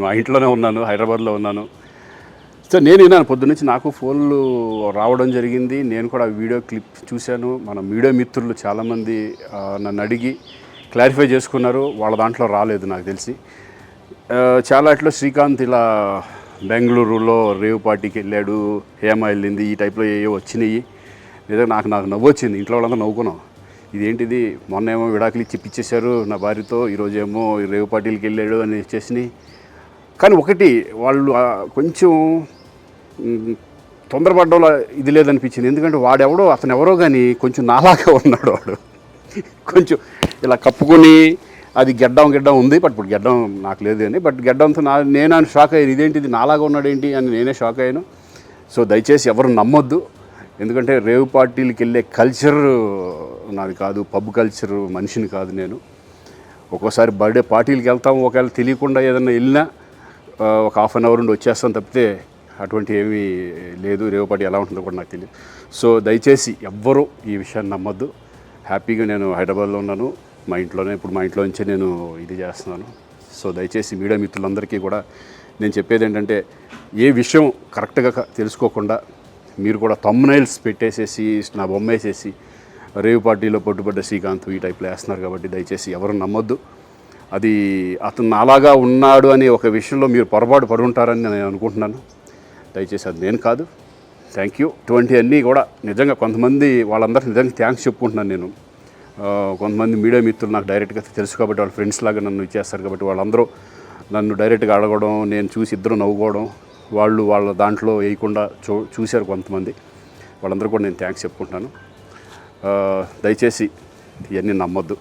మా ఇంట్లోనే ఉన్నాను, హైదరాబాద్లో ఉన్నాను. సో నేను విన్నాను పొద్దున్నుంచి, నాకు ఫోన్లు రావడం జరిగింది. నేను కూడా వీడియో క్లిప్ చూశాను. మన మీడియా మిత్రులు చాలామంది నన్ను అడిగి క్లారిఫై చేసుకున్నారు. వాళ్ళ దాంట్లో రాలేదు నాకు తెలిసి. చాలా ఇట్లా శ్రీకాంత్ ఇలా బెంగళూరులో రేవ్ పార్టీకి వెళ్ళాడు, హేమ వెళ్ళింది, ఈ టైప్లో ఏవో వచ్చినాయి. నిజంగా నాకు నవ్వు వచ్చింది. ఇంట్లో వాళ్ళందరూ నవ్వుకున్నాం. ఇదేంటిది, మొన్న ఏమో విడాకులు ఇచ్చి పిచ్చేశారు నా భార్యతో, ఈరోజేమో రేవ్ పార్టీలకి వెళ్ళాడు అని వచ్చేసినాయి. కానీ ఒకటి, వాళ్ళు కొంచెం తొందరపడ్డంలో ఇది లేదనిపించింది. ఎందుకంటే వాడెవడో, అతను ఎవరో కానీ కొంచెం నాలాగా ఉన్నాడు. వాడు కొంచెం ఇలా కప్పుకొని, అది గెడ్డం ఉంది, బట్ ఇప్పుడు గెడ్డం నాకు లేదు అని, బట్ గెడ్డంతో నేను షాక్ అయ్యాను. ఇదేంటిది నాలాగా ఉన్నాడు ఏంటి అని నేనే షాక్ అయ్యాను. సో దయచేసి ఎవరు నమ్మొద్దు. ఎందుకంటే రేవ్ పార్టీలకి వెళ్ళే కల్చర్ నాది కాదు, పబ్ కల్చర్ మనిషిని కాదు నేను. ఒక్కోసారి బర్త్డే పార్టీలకి వెళ్తాము, ఒకవేళ తెలియకుండా ఏదైనా వెళ్ళినా ఒక హాఫ్ అన్ అవర్ నుండి వచ్చేస్తాను తప్పితే అటువంటి ఏమీ లేదు. రేవ్ పార్టీ ఎలా ఉంటుందో కూడా నాకు తెలియదు. సో దయచేసి ఎవ్వరూ ఈ విషయాన్ని నమ్మొద్దు. హ్యాపీగా నేను హైదరాబాద్లో ఉన్నాను, మా ఇంట్లోనే. ఇప్పుడు మా ఇంట్లో నుంచే నేను ఇది చేస్తున్నాను. సో దయచేసి మీడియా మిత్రులందరికీ కూడా నేను చెప్పేది ఏంటంటే, ఏ విషయం కరెక్ట్గా తెలుసుకోకుండా మీరు కూడా థంబ్నైల్స్ పెట్టేసేసి నా బొమ్మ వేసేసి రేవ్ పార్టీలో పట్టుబడ్డ శ్రీకాంత్ ఈ టైప్లో వేస్తున్నారు. కాబట్టి దయచేసి ఎవరు నమ్మొద్దు. అది అతను అలాగా ఉన్నాడు అనే ఒక విషయంలో మీరు పొరపాటు పడి ఉంటారని నేను అనుకుంటున్నాను. దయచేసి అది నేను కాదు. Thank you. ఇటువంటివన్నీ కూడా నిజంగా కొంతమంది వాళ్ళందరికీ నిజంగా థ్యాంక్స్ చెప్పుకుంటున్నాను నేను. కొంతమంది మీడియా మిత్రులు నాకు డైరెక్ట్గా తెలుసు కాబట్టి, వాళ్ళ ఫ్రెండ్స్ లాగా నన్ను ఇచ్చేస్తారు కాబట్టి, వాళ్ళందరూ నన్ను డైరెక్ట్గా అడగడం, నేను చూసి ఇద్దరు నవ్వుకోవడం, వాళ్ళు వాళ్ళ దాంట్లో వేయకుండా చూశారు కొంతమంది. వాళ్ళందరూ కూడా నేను థ్యాంక్స్ చెప్పుకుంటున్నాను. దయచేసి ఇవన్నీ నమ్మొద్దు.